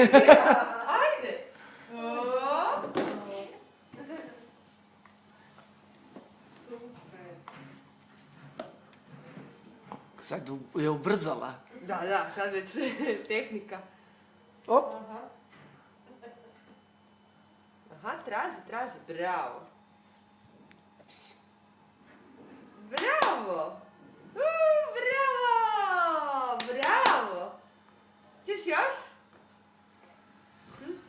Ajde. Super. Sad je ubrzala. Da, sad već tehnika. Op. Aha, traži, bravo. Bravo! Bravo! Češ još?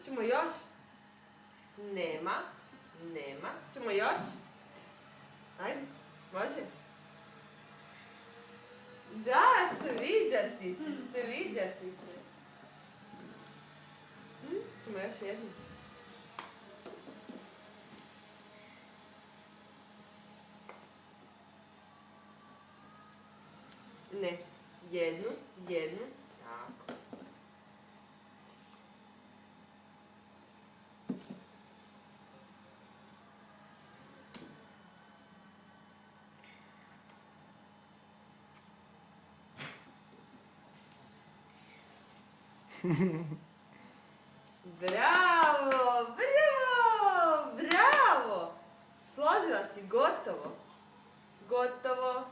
Ćemo još? Nema. Ćemo još? Ajde, može? Da, sviđa ti se. Ćemo još jednu? Ne, jednu, tako. Bravo! Složila si, gotovo. Gotovo.